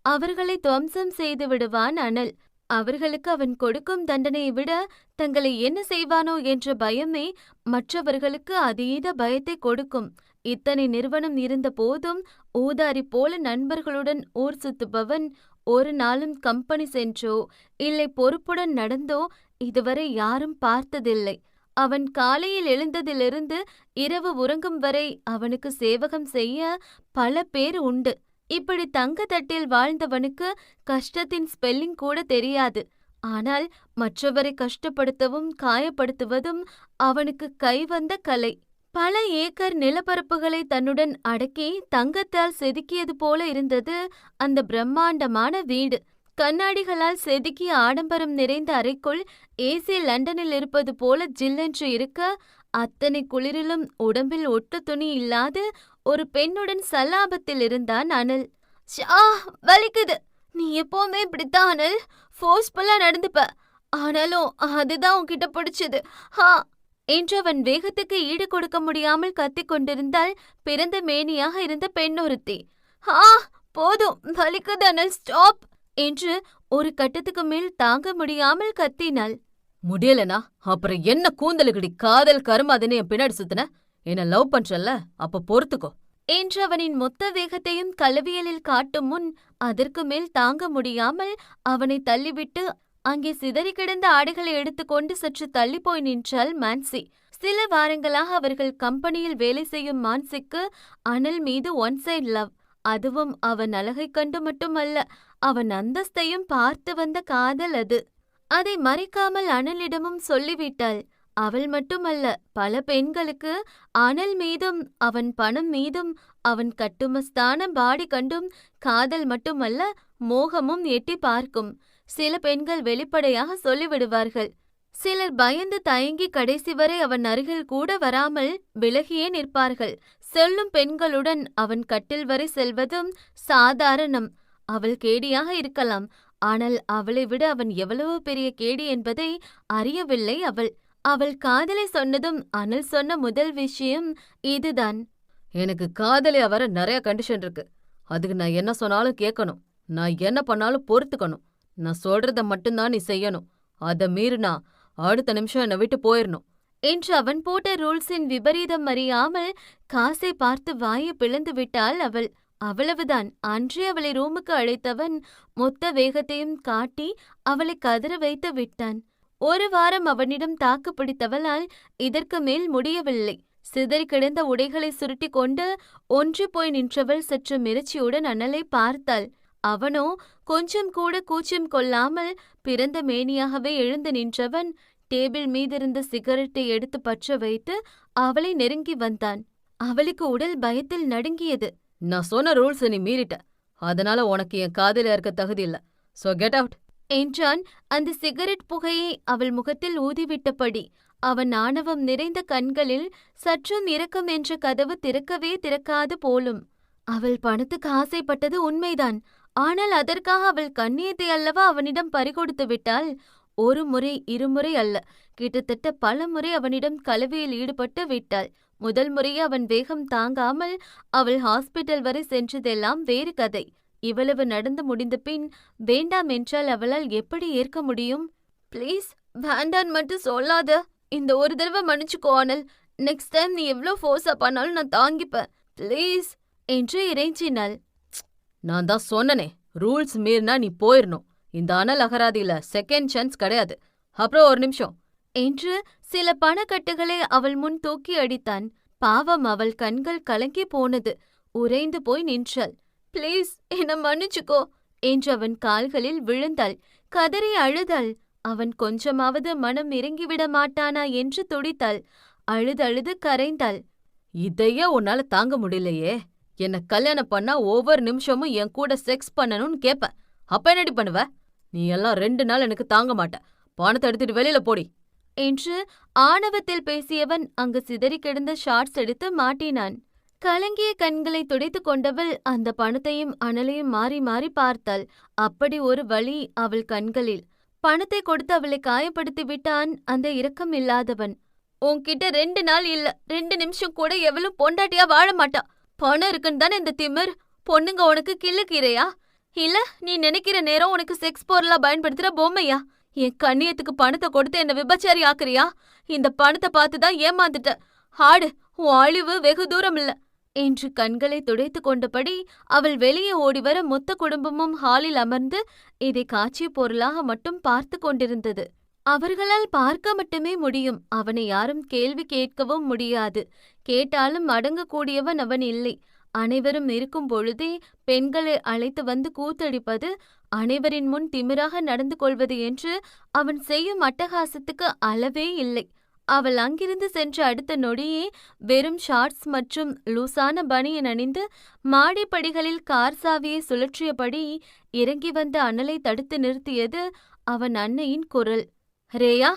அவர்களை துவம்சம் செய்து விடுவான் அனல். அவர்களுக்கு அவன் கொடுக்கும் தண்டனையை விட தங்களை என்ன செய்வானோ என்ற பயமே மற்றவர்களுக்கு அதீத பயத்தை கொடுக்கும். இத்தனை நிறுவனம் இருந்த போதும் ஊதாரி போல நண்பர்களுடன் ஊர் சுத்துபவன் ஒரு நாளும் கம்பெனி சென்றோ இல்லை பொறுப்புடன் நடந்தோ இதுவரை யாரும் பார்த்ததில்லை. அவன் காலையில் எழுந்ததிலிருந்து இரவு உறங்கும் வரை அவனுக்கு சேவகம் செய்ய பல பேர் உண்டு. இப்படி தங்க தட்டில் வாழ்ந்தவனுக்கு கஷ்டத்தின் ஸ்பெல்லிங் கூட தெரியாது. ஆனால் மற்றவரை கஷ்டப்படுத்தவும் காயப்படுத்துவதும் அவனுக்கு கைவந்த கலை. பல ஏக்கர் நிலப்பரப்புகளை தன்னுடன் அடக்கி தங்கத்தால் செதுக்கியது போல இருந்தது அந்த பிரம்மாண்டமான வீடு. கண்ணாடிகளால் செதுக்கிய ஆடம்பரம் நிறைந்த அறைக்குள் ஏசி லண்டனில் இருப்பது போல ஜில்லென்று இருக்க, அத்தனை குளிரிலும் உடம்பில் ஒட்டு துணி இல்லாது ஒரு பெண்ணுடன் சல்லாபத்தில் இருந்தான் அனல். ஷா, வலிக்குது. நீ எப்பவுமே இப்படித்தான் அனல், ஃபோர்ஸ்ஃபுல்லா நடந்துப்ப. ஆனாலும் அதுதான் உன்கிட்ட பிடிச்சது. ஹா என்றவன் வேகத்துக்கு ஈடு கொடுக்க முடியாமல் கத்திக் கொண்டிருந்தாள் பிறந்த மேனியாக இருந்த பெண்ணொருத்தி. ஹா, போதும், வலிக்குது அனல், ஸ்டாப் என்று ஒரு கட்டத்துக்கு மேல் தாங்க முடியாமல் கத்தினாள். முடியலனா அப்புறம் என்ன கூந்தலுக்கடி காதல் கருமாதுன்னு என் பின்னாடி சுத்தின? என்ன லவ் பண்றல்ல, அப்ப பொறுத்துக்கோ என்று அவனின் மொத்த வேகத்தையும் கலவியலில் காட்டும் முன் அதற்கு மேல் தாங்க முடியாமல் அவனை தள்ளிவிட்டு அங்கே சிதறி கிடந்த ஆடைகளை எடுத்துக்கொண்டு சற்று தள்ளி போய் நின்றாள் மான்சி. சில வாரங்களாக அவர்கள் கம்பெனியில் வேலை செய்யும் மான்சிக்கு அனல் மீது ஒன் சைட் லவ். அதுவும் அவன் அழகை கண்டு மட்டுமல்ல, அவன் அந்தஸ்தையும் பார்த்து வந்த காதல் அது. அதை மறைக்காமல் அனலிடமும் சொல்லிவிட்டாள். அவள் மட்டுமல்ல, பல பெண்களுக்கு அனல் மீதும் அவன் பணம் மீதும் அவன் கட்டுமஸ்தான பாடி கண்டும் காதல் மட்டுமல்ல, மோகமும் எட்டி பார்க்கும். சில பெண்கள் வெளிப்படையாக சொல்லிவிடுவார்கள். சிலர் பயந்து தயங்கி கடைசி வரை அவன் அருகில் கூட வராமல் விலகியே நிற்பார்கள். சொல்லும் பெண்களுடன் அவன் கட்டில் வரை செல்வதும் சாதாரணம். அவள் கேடியாக இருக்கலாம், ஆனால் அவளை விட அவன் எவ்வளவு பெரிய கேடி என்பதை அறியவில்லை அவள். அவள் காதலை சொன்னதும் அனல் சொன்ன முதல் விஷயம் இதுதான். எனக்கு காதலியா வர நிறைய கண்டிஷன் இருக்கு. அதுக்கு நான் என்ன சொன்னாலும் கேட்கணும். நான் என்ன பண்ணாலும் பொறுத்துக்கணும். நான் சொல்றத மட்டும்தான் நீ செய்யணும். அதை மீறினா அடுத்த நிமிஷம் என்னை விட்டு போயிடணும் என்று அவன் போட்ட ரூல்ஸின் விபரீதம் அறியாமல் காசை பார்த்து வாயை பிளந்து விட்டாள் அவள். அவ்வளவுதான். அன்றே அவளை ரூமுக்கு அழைத்தவன் மொத்த வேகத்தையும் காட்டி அவளை கதற வைத்து விட்டான். ஒரு வாரம் அவனிடம் தாக்கு பிடித்தவளால் இதற்கு மேல் முடியவில்லை. சிதறி கிடந்த உடைகளை சுருட்டி கொண்டு ஒன்று போய் நின்றவள் சற்று மிரட்சியுடன் அனலை பார்த்தாள். அவனோ கொஞ்சம் கூட கூச்சம் கொள்ளாமல் பிறந்த மேனியாகவே எழுந்து நின்றவன் டேபிள் மீதிருந்த சிகரெட்டை எடுத்து பற்ற வைத்து அவளை நெருங்கி வந்தான். அவளுக்கு உடல் பயத்தில் நடுங்கியது. நான் சொன்ன ரூல்ஸ் நீ மீறிட்ட. அதனால உனக்கு என் காதலியா இருக்க தகுதி இல்ல. சோ கெட் அவுட் என்றான் அந்த சிகரெட் புகையை அவள் முகத்தில் ஊதிவிட்டபடி. அவன் ஆணவம் நிறைந்த கண்களில் சற்றும் இரக்கம் என்ற கதவு திறக்கவே திறக்காது போலும். அவள் பணத்துக்கு ஆசைப்பட்டது உண்மைதான். ஆனால் அதற்காக அவள் கண்ணியத்தை அல்லவா அவனிடம் பறிகொடுத்து விட்டாள். ஒரு முறை இருமுறை அல்ல, கிட்டத்தட்ட பல முறை அவனிடம் கலவியில் ஈடுபட்டு விட்டாள். முதல் முறையே அவன் வேகம் தாங்காமல் அவள் ஹாஸ்பிட்டல் வரை சென்றதெல்லாம் வேறு கதை. இவ்வளவு நடந்து முடிந்த பின் வேண்டாம் என்றால் அவளால் எப்படி ஏற்க முடியும்? ப்ளீஸ், வேண்டான் மட்டும் சொல்லாத. இந்த ஒரு தடவை மன்னிச்சுக்கோ அனல். நெக்ஸ்ட் டைம் நீ எவ்வளோ ஃபோர்ஸா பண்ணாலும் நான் தாங்கிப்பேன், ப்ளீஸ் என்று இறைஞ்சினாள். நான் தான் சொன்னனே, ரூல்ஸ் மீறினா நீ போயிடணும். இந்த அனல் அகராதியில செகண்ட் சான்ஸ் கிடையாது. அப்புறம் ஒரு நிமிஷம் என்று சில பணக்கட்டுகளை அவள் முன் தூக்கி அடித்தான். பாவம், அவள் கண்கள் கலங்கி போனது. உறைந்து போய் நின்றாள். ப்ளீஸ், என்ன மன்னிச்சுக்கோ என்று அவன் கால்களில் விழுந்தாள். கதறி அழுதாள். அவன் கொஞ்சமாவது மனம் இறங்கிவிட மாட்டானா என்று துடித்தாள். அழுது கரைந்தாள். இதையே உன்னால தாங்க முடியலையே. என்ன கல்யாணம் பண்ணா ஒவ்வொரு நிமிஷமும் என் கூட செக்ஸ் பண்ணணும்னு கேப்ப. அப்ப என்னடி பண்ணுவ? நீ எல்லாம் 2 நாள் எனக்கு தாங்க மாட்ட. பணத்தை எடுத்துட்டு வெளியில போடி என்று ஆணவத்தில் பேசியவன் அங்கு சிதறி கிடந்த ஷார்ட்ஸ் எடுத்து மாட்டினான். கலங்கிய கண்களை துடைத்து கொண்டவள் அந்த பணத்தையும் அனலையும் மாறி மாறி பார்த்தாள். அப்படி ஒரு வலி அவள் கண்களில். பணத்தை கொடுத்து அவளை காயப்படுத்தி விட்டான் அந்த இரக்கம் இல்லாதவன். உன்கிட்ட 2 நாள் இல்ல, 2 நிமிஷம் கூட எவளும் பொண்டாட்டியா வாழ மாட்டா. பணம் இருக்குன்னு தானே இந்த திமிர். பொண்ணுங்க உனக்கு கிள்ளுக்கீரையா? இல்ல நீ நினைக்கிற நேரம் உனக்கு செக்ஸ் பொருளா பயன்படுத்துற பொம்மையா? என் கண்ணியத்துக்கு பணத்தை கொடுத்து என்ன விபச்சாரி ஆக்குறியா? இந்த பணத்தை பார்த்துதான் ஏமாந்துட்ட. ஆடு, உன் அழிவு வெகு தூரம் இல்ல என்று கண்களை துடைத்து கொண்டபடி அவள் வெளியே ஓடிவர மொத்த குடும்பமும் ஹாலில் அமர்ந்து இதை காட்சிய பொருளாக மட்டும் பார்த்து கொண்டிருந்தது. அவர்களால் பார்க்க மட்டுமே முடியும். அவனை யாரும் கேள்வி கேட்கவும் முடியாது. கேட்டாலும் அடங்கக்கூடியவன் அவன் இல்லை. அனைவரும் இருக்கும் பொழுதே பெண்களை அழைத்து வந்து கூத்தடிப்பது, அனைவரின் முன் திமிராக நடந்து கொள்வது என்று அவன் செய்யும் அட்டகாசத்துக்கு அளவே இல்லை. அவள் அங்கிருந்து சென்ற அடுத்த நொடியே வெறும் ஷார்ட்ஸ் மற்றும் லூசான பனியன் அணிந்து மாடிப்படிகளில் கார் சாவியை சுழற்றியபடி இறங்கி வந்த அனலை தடுத்து நிறுத்தியது அவன் அன்னையின் குரல். ரேயா!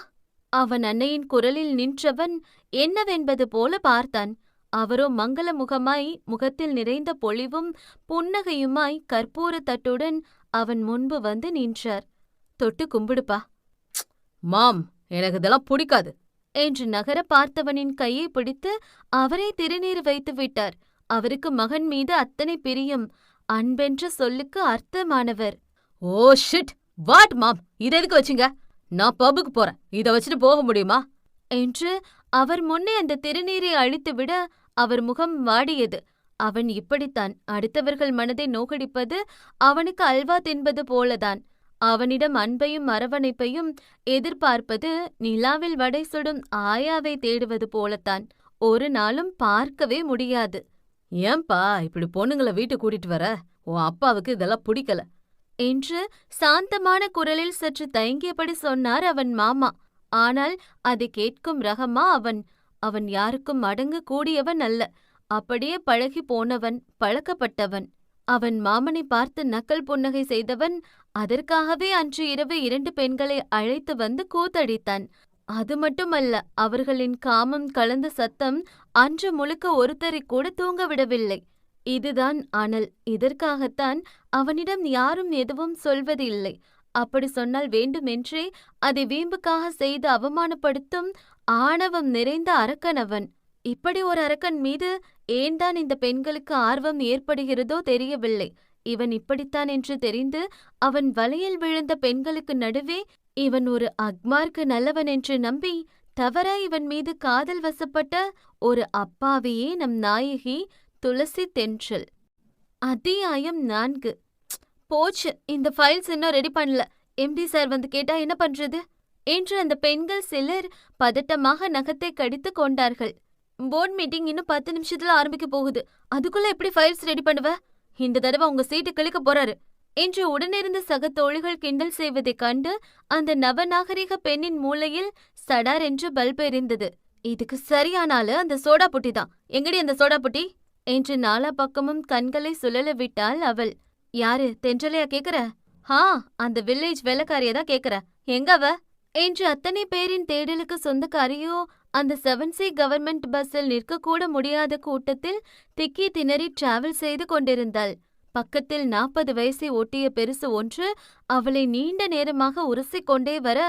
அவன் அன்னையின் குரலில் நின்றவன் என்னவென்பது போல பார்த்தான். அவரோ மங்கள முகமாய், முகத்தில் நிறைந்த பொலிவும் புன்னகையுமாய் கற்பூர தட்டுடன் அவன் முன்பு வந்து நின்றார். தொட்டு கும்பிடுப்பா. மாம், எனக்கு இதெல்லாம் பிடிக்காது என்று நகர பார்த்தவனின் கையை பிடித்து அவரை திருநீர் வைத்து விட்டார். அவருக்கு மகன் மீது அத்தனை பிரியம், அன்பென்ற சொல்லுக்கு அர்த்தமானவர். Oh shit! வாட் மாம், இதை எதுக்கு வச்சிங்க? நான் பப்புக்கு போறேன், இதை வச்சுட்டு போக முடியுமா என்று அவர் முன்னே அந்த திருநீரை அழித்துவிட அவர் முகம் வாடியது. அவன் இப்படித்தான் அடுத்தவர்கள் மனதை நோகடிப்பது அவனுக்கு அல்வா தின்பது போலதான். அவனிடம் அன்பையும் அரவணைப்பையும் எதிர்பார்ப்பது நிலாவில் வடை சுடும் ஆயாவை தேடுவது போலத்தான். ஒரு நாளும் பார்க்கவே முடியாது. ஏன்பா இப்படி பொண்ணுங்களை வீட்டுக்கு கூட்டிட்டு வர? உன் அப்பாவுக்கு இதெல்லாம் பிடிக்கல என்று சாந்தமான குரலில் சற்று தயங்கியபடி சொன்னார் அவன் மாமா. ஆனால் அதை கேட்கும் ரகமா அவன். அவன் யாருக்கும் அடங்க கூடியவன் அல்ல. அப்படியே பழகி போனவன், பழக்கப்பட்டவன். அவன் மாமனை பார்த்து நக்கல் புன்னகை செய்தவன். அதற்காகவே அன்று இரவு 2 பெண்களை அழைத்து வந்து கூத்தடித்தான். அது மட்டுமல்ல, அவர்களின் காமம் கலந்த சத்தம் அன்று முழுக்க ஒருத்தரை கூட தூங்க விடவில்லை. இதுதான் அனல். இதற்காகத்தான் அவனிடம் யாரும் எதுவும் சொல்வதில்லை. அப்படி சொன்னால் வேண்டுமென்றே அதை வீம்புக்காக செய்து அவமானப்படுத்தும் ஆணவம் நிறைந்த அரக்கனவன். இப்படி ஒரு அரக்கன் மீது ஏன்தான் இந்த பெண்களுக்கு ஆர்வம் ஏற்படுகிறதோ தெரியவில்லை. இவன் இப்படித்தான் என்று தெரிந்து அவன் வலையில் விழுந்த பெண்களுக்கு நடுவே இவன் ஒரு அக்மார்க்கு நல்லவன் என்று நம்பி தவறாய் இவன் மீது காதல் வசப்பட்ட ஒரு அப்பாவியே நம் நாயகி துளசி தென்றல். அத்தியாயம் 4. போச்சு, இந்த ஃபைல்ஸ் இன்னும் ரெடி பண்ணல. எம்டி சார் வந்து கேட்டா என்ன பண்றது என்று அந்த பெண்கள் சிலர் பதட்டமாக நகத்தை கடித்து கொண்டார்கள். போர்ட் மீட்டிங் இன்னும் 10 நிமிஷத்துல ஆரம்பிக்க போகுது. அதுக்குள்ள எப்படி ஃபைல்ஸ் ரெடி பண்ணுவ? இந்த தடவை உங்க சீட்டு கிழிக்க போறாரு என்று உடனிருந்த சக தோழிகள் கிண்டல் செய்வதைக் கண்டு அந்த நவநாகரிக பெண்ணின் மூளையில் சடார் என்று பல்ப் எரிந்தது. இதுக்கு சரியான ஆளு அந்த சோடா புட்டி தான். எங்கடி அந்த சோடா புட்டி என்று நாலா பக்கமும் கண்களை சுழல விட்டாள் அவள். யாரு, தென்றலையா கேக்குற? அந்த வில்லேஜ் வேலைக்காரியதான் கேக்குற. எங்க அவ என்று அத்தனை பேரின் தேடலுக்கு சொந்தக்காரியோ அந்த 7C கவர்மெண்ட் பஸ்ஸில் நிற்கக்கூட முடியாத கூட்டத்தில் திக்கி திணறி டிராவல் செய்து கொண்டிருந்தாள். பக்கத்தில் 40 வயசை ஒட்டிய பெருசு ஒன்று அவளை நீண்ட நேரமாக உரசிக்கொண்டே வர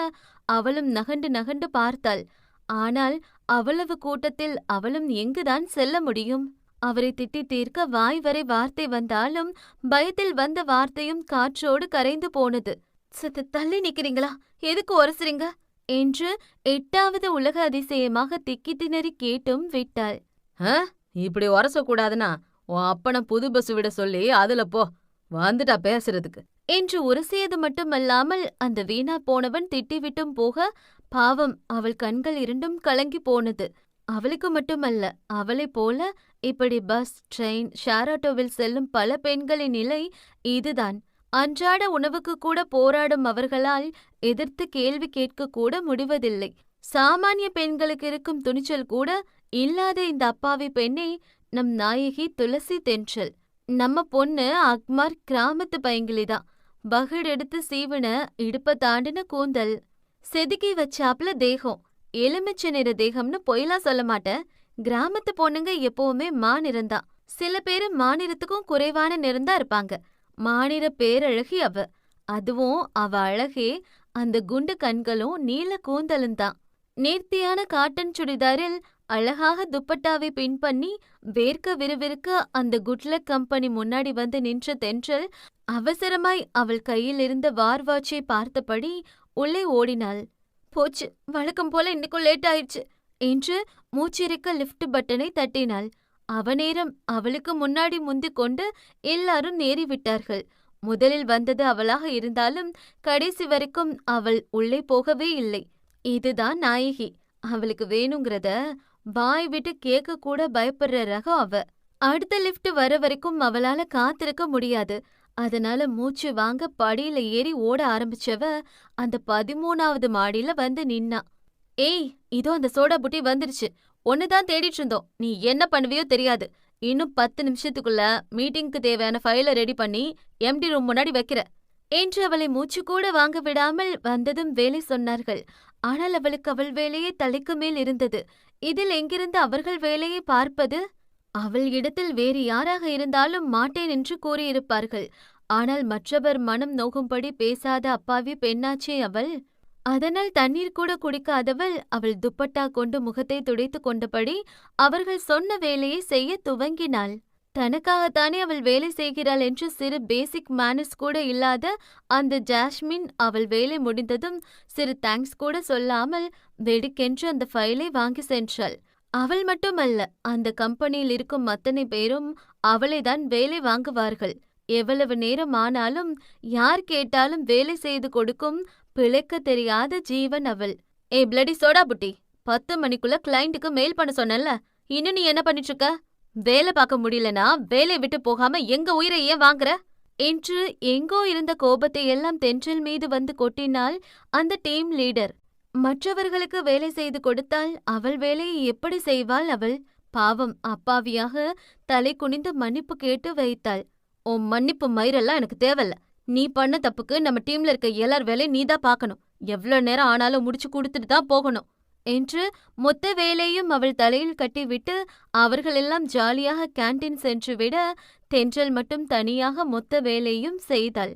அவளும் நகண்டு நகண்டு பார்த்தாள். ஆனால் அவ்வளவு கூட்டத்தில் அவளும் எங்குதான் செல்ல முடியும்? அவரை திட்டி தீர்க்க வாய் வரை வார்த்தை வந்தாலும் பயத்தில் வந்த வார்த்தையும் காற்றோடு கரைந்து போனது. சத்து தள்ளி நிக்கிறீங்களா? எதுக்கு உரசுறீங்க என்று 8வது உலக அதிசயமாக திக்கி திணறி கேட்டும் விட்டாள். இப்படி உரசக்கூடாதுன்னா உன் அப்பனை புது பஸ் விட சொல்லி அதுல போ, வந்துட்டா பேசுறதுக்கு என்று உரசியது மட்டுமல்லாமல் அந்த வீணா போனவன் திட்டிவிட்டும் போக பாவம் அவள் கண்கள் இரண்டும் கலங்கி போனது. அவளுக்கு மட்டுமல்ல, அவளைப் போல இப்படி பஸ், ட்ரெயின், ஷேர் ஆட்டோவில் செல்லும் பல பெண்களின் நிலை இதுதான். அன்றாட உணவுக்கு கூட போராடும் அவர்களால் எதிர்த்து கேள்வி கேட்க கூட முடிவதில்லை. சாமானிய பெண்களுக்கு இருக்கும் துணிச்சல் கூட இல்லாத இந்த அப்பாவி பெண்ணே நம் நாயகி துளசி தென்றல். நம்ம பொண்ணு அக்மார் கிராமத்து பையங்கிலிதான். பகட் எடுத்து சீவன இடுப்ப தாண்டின கூந்தல், செதுக்கி வச்சாப்ல தேகம், எலுமிச்சை நிற தேகம்னு பொய்லாம் சொல்ல மாட்டேன். கிராமத்து பொண்ணுங்க எப்பவுமே மாநிறந்தான். சில பேரு மாநிறத்துக்கும் குறைவான நிறந்தா இருப்பாங்க. மாநிற பேரழகி அவ. அதுவும் அவ அழகே அந்த குண்டு கண்களும் நீல கூந்தலும் தான். நேர்த்தியான காட்டன் சுடிதாரில் அழகாக துப்பட்டாவை பின் பண்ணி வேர்க்க விறுவிறுக்க அந்த குட்லக் கம்பெனி முன்னாடி வந்து நின்ற தென்றல் அவசரமாய் அவள் கையில் இருந்த வார்வாட்சை பார்த்தபடி உள்ளே ஓடினாள். போச்சு, வழக்கம் போல இன்னைக்கும் லேட் ஆயிடுச்சு என்று மூச்சிறைக்க லிஃப்ட் பட்டனை தட்டினாள். அவநேரம் அவளுக்கு முன்னாடி முந்திக் கொண்டு எல்லாரும் நேறிவிட்டார்கள். முதலில் வந்தது அவளாக இருந்தாலும் கடைசி வரைக்கும் அவள் உள்ளே போகவே இல்லை. இதுதான் நாயகி. அவளுக்கு வேணுங்கிறத வாய் விட்டு கேட்க கூட பயப்படுற ரகம் அவ. அடுத்த லிஃப்ட் வர வரைக்கும் அவளால காத்திருக்க முடியாது. அதனால மூச்சு வாங்க படியில ஏறி ஓட ஆரம்பிச்சவ அந்த 13வது மாடியில வந்து நின்னா. ஏய், இதோ அந்த சோடா புட்டி வந்துருச்சு. ஒன்னுதான் தேடிட்டு இருந்தோம். நீ என்ன பண்ணுவியோ தெரியாது. இன்னும் 10 நிமிஷத்துக்குள்ள மீட்டிங்க்கு தேவையான ஃபைலை ரெடி பண்ணி எம்டி ரூம் முன்னாடி வைக்கிற என்று அவளை மூச்சு கூட வாங்க விடாமல் வந்ததும் வேலை சொன்னார்கள். ஆனால் அவளுக்கு அவள் வேலையே தலைக்கு மேல் இருந்தது. இதில் எங்கிருந்து அவர்கள் வேலையை பார்ப்பது? அவள் இடத்தில் வேறு யாராக இருந்தாலும் மாட்டேன் என்று கூறியிருப்பார்கள். ஆனால் மற்றவர் மனம் நோகும்படி பேசாத அப்பாவி பெண்ணாச்சே அவள். அதனால் தண்ணீர் கூட குடிக்காதவள் அவள் துப்பட்டா கொண்டு முகத்தை துடைத்து கொண்டபடி அவர்கள் சொன்ன வேலையை செய்ய துவங்கினாள். தனக்காகத்தானே அவள் வேலை செய்கிறாள் என்று சிறு பேசிக் மேனர்ஸ் கூட இல்லாத அந்த ஜாஸ்மின் அவள் வேலை முடிந்ததும் சிறு தேங்க்ஸ் கூட சொல்லாமல் வெடுக்கென்று அந்த ஃபைலை வாங்கி சென்றாள். அவள் மட்டுமல்ல, அந்த கம்பெனியில் இருக்கும் அத்தனை பேரும் அவளைதான் வேலை வாங்குவார்கள். எவ்வளவு நேரம் ஆனாலும் யார் கேட்டாலும் வேலை செய்து கொடுக்கும் பிழைக்க தெரியாத ஜீவன் அவள். ஏய் பிளடி சோடா புட்டி, 10 மணிக்குள்ள கிளைண்ட்டுக்கு மெயில் பண்ண சொன்னல, இன்னும் நீ என்ன பண்ணிட்டு இருக்க? வேலை பார்க்க முடியலனா வேலை விட்டு போகாம எங்க உயிரை ஏன் வாங்குற என்று எங்கோ இருந்த கோபத்தை எல்லாம் தென்றல் மீது வந்து கொட்டினாள் அந்த டீம் லீடர். மற்றவர்களுக்கு வேலை செய்து கொடுத்தால் அவள் வேலையை எப்படி செய்வாள் அவள்? பாவம், அப்பாவியாக தலை குனிந்து மன்னிப்பு கேட்டு வைத்தாள். உன் மன்னிப்பு மயிரெல்லாம் எனக்கு தேவையில்ல. நீ பண்ண தப்புக்கு நம்ம டீம்ல இருக்க எல்லார் வேலையும் நீதான் பார்க்கணும். எவ்வளவு நேரம் ஆனாலும் முடிச்சு கொடுத்துட்டு தான் போகணும் என்று மொத்த வேலையும் அவள் தலையில் கட்டிவிட்டு அவர்களெல்லாம் ஜாலியாக கேண்டீன் சென்று விட தென்றல் மட்டும் தனியாக மொத்த வேலையும் செய்தாள்.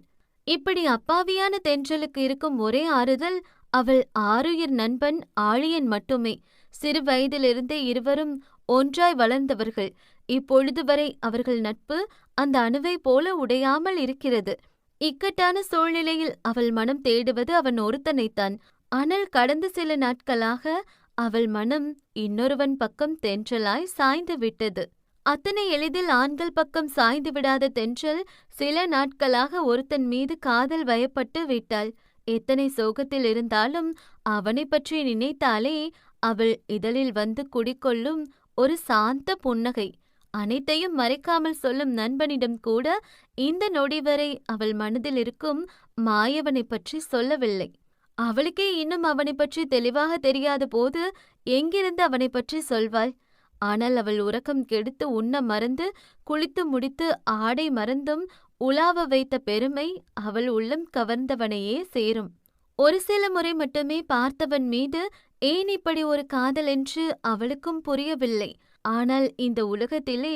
இப்படி அப்பாவியான தென்றலுக்கு இருக்கும் ஒரே ஆறுதல் அவள் ஆருயிர் நண்பன் ஆழியன் மட்டுமே. சிறு வயதிலிருந்தே இருவரும் ஒன்றாய் வளர்ந்தவர்கள். இப்பொழுது வரை அவர்கள் நட்பு அந்த அணுவை போல உடையாமல் இருக்கிறது. இக்கட்டான சூழ்நிலையில் அவள் மனம் தேடுவது அவன் ஒருத்தனைத்தான். ஆனால் கடந்த சில நாட்களாக அவள் மனம் இன்னொருவன் பக்கம் தென்றலாய் சாய்ந்து விட்டது. அத்தனை எளிதில் ஆண்கள் பக்கம் சாய்ந்து விடாத தென்றல் சில நாட்களாக ஒருத்தன் மீது காதல் வயப்பட்டு விட்டாள். எத்தனை சோகத்தில் இருந்தாலும் அவனை பற்றி நினைத்தாலே அவள் இதழில் வந்து குடிக்கொள்ளும் ஒரு சாந்த புன்னகை, அனைத்தையும் மறைக்காமல் சொல்லும் நண்பனிடம் கூட இந்த நொடி வரை அவள் மனதில் இருக்கும் மாயவனை பற்றி சொல்லவில்லை. அவளுக்கே இன்னும் அவனை பற்றி தெளிவாக தெரியாத போது எங்கிருந்து அவனை பற்றி சொல்வாள்? ஆனால் அவள் உறக்கம் கெடுத்து உண்ண மறந்து குளித்து முடித்து ஆடை மறந்தும் உலாவ வைத்த பெருமை அவள் உள்ளம் கவர்ந்தவனையே சேரும். ஒரு சில முறை மட்டுமே பார்த்தவன் மீது ஏன் இப்படி ஒரு காதல் என்று அவளுக்கும் புரியவில்லை. ஆனால் இந்த உலகத்திலே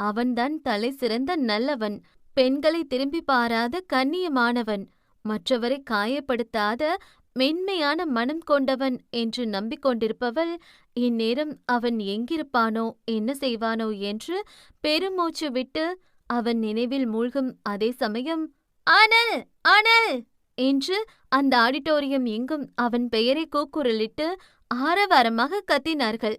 அவன்தான் தலை சிறந்த நல்லவன், பெண்களை திரும்பி பாராத கண்ணியமானவன், மற்றவரை காயப்படுத்தாத மென்மையான மனம் கொண்டவன் என்று நம்பிக்கொண்டிருப்பவள் இந்நேரம் அவன் எங்கிருப்பானோ என்ன செய்வானோ என்று பெருமூச்சு விட்டு அவன் நினைவில் மூழ்கும் அதே சமயம் ஆனல் ஆனல் என்று அந்த ஆடிட்டோரியம் எங்கும் அவன் பெயரை கூக்குரலிட்டு ஆரவாரமாக கத்தினார்கள்.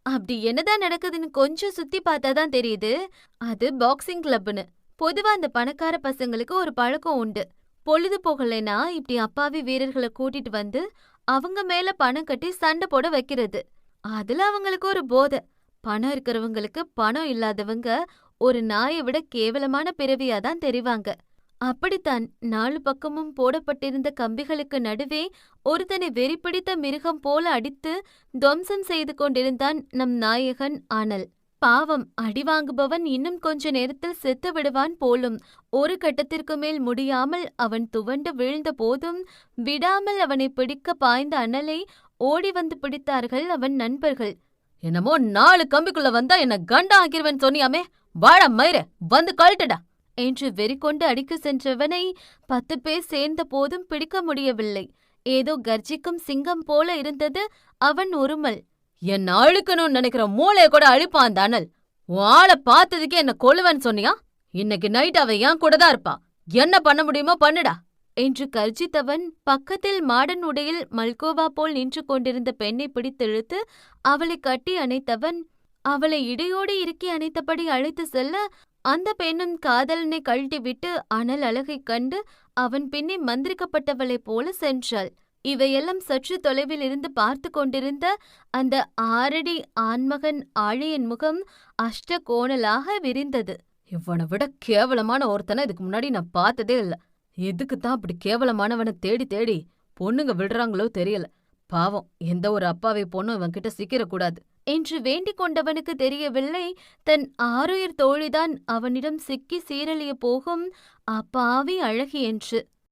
அப்படி என்னதான் நடக்குதுன்னு கொஞ்சம் சுத்தி பார்த்தாதான் தெரியுது. அது பாக்ஸிங் கிளப்னு. பொதுவா அந்த பணக்கார பசங்களுக்கு ஒரு பழக்கம் உண்டு. பொழுது போகலைன்னா இப்படி அப்பாவி வீரர்களை கூட்டிட்டு வந்து அவங்க மேல பணம் கட்டி சண்டை போட வைக்கிறது. அதுல அவங்களுக்கு ஒரு போதை. பணம் இருக்கிறவங்களுக்கு பணம் இல்லாதவங்க ஒரு நாயை விட கேவலமான பிறவியாதான் தெரிவாங்க. அப்படித்தான் 4 பக்கமும் போடப்பட்டிருந்த கம்பிகளுக்கு நடுவே ஒருத்தனை வெறிபிடித்த மிருகம் போல அடித்து துவம்சம் செய்து கொண்டிருந்தான் நம் நாயகன் அனல். பாவம், அடி வாங்குபவன் இன்னும் கொஞ்ச நேரத்தில் செத்து விடுவான் போலும். ஒரு கட்டத்திற்கு மேல் முடியாமல் அவன் துவண்டு வீழ்ந்த போதும் விடாமல் அவனை பிடிக்க பாய்ந்த அனலை ஓடி வந்து பிடித்தார்கள் அவன் நண்பர்கள். என்னமோ 4 கம்பிக்குள்ள வந்தா என்ன கண்டா ஆக்கிருவேன் சொன்னியாமே, வாடா மயிரே, வந்து கழட்டுடா என்று வெறிகொண்டு அடிக்க சென்றவனை 10 பேர் சேர்ந்த போதும் பிடிக்க முடியவில்லை. ஏதோ கர்ஜிக்கும் சிங்கம் போல இருந்தது அவன் உருமல். என்ன அழிக்கணும்னு நினைக்கிற மூளைய கூட அழிப்பான் அந்த அனல். உன் ஆளை பார்த்ததுக்கே என்ன கொல்லுவேன்னு சொன்னியா? இன்னைக்கு நைட் அவ என் கூட தான் இருப்பா. என்ன பண்ண முடியுமோ பண்ணுடா என்று கர்ஜித்தவன் பக்கத்தில் மாடன் உடையில் மல்கோவா போல் நின்று கொண்டிருந்த பெண்ணை பிடித்திழுத்து அவளை கட்டி அணைத்தவன் அவளை இடையோடு இறுக்கி அணைத்தபடி அழைத்து செல்ல, அந்த பெண்ணும் காதலனை கழட்டிவிட்டு அனல் அழகைக் கண்டு அவன் பின்னே மந்திரிக்கப்பட்டவளைப் போல சென்றாள். இவையெல்லாம் சற்று தொலைவில் இருந்து பார்த்து கொண்டிருந்த அந்த 6 அடி ஆண்மகன் ஆழியின் முகம் அஷ்ட கோணலாக விரிந்தது. இவனை விட கேவலமான ஒருத்தனை இதுக்கு முன்னாடி நான் பார்த்ததே இல்ல. எதுக்குத்தான் அப்படி கேவலமானவனை தேடி தேடி பொண்ணுங்க விடுறாங்களோ தெரியல. பாவம், எந்த ஒரு அப்பாவை பொண்ணும் இவன்கிட்ட சிக்கிரக்கூடாது என்று வேண்டிக் கொண்டவனுக்கு தெரியவில்லை, தன் ஆருயிர் தோழிதான் அவனிடம் சிக்கி சீரழிய போகும் அப்பாவி அழகி என்று.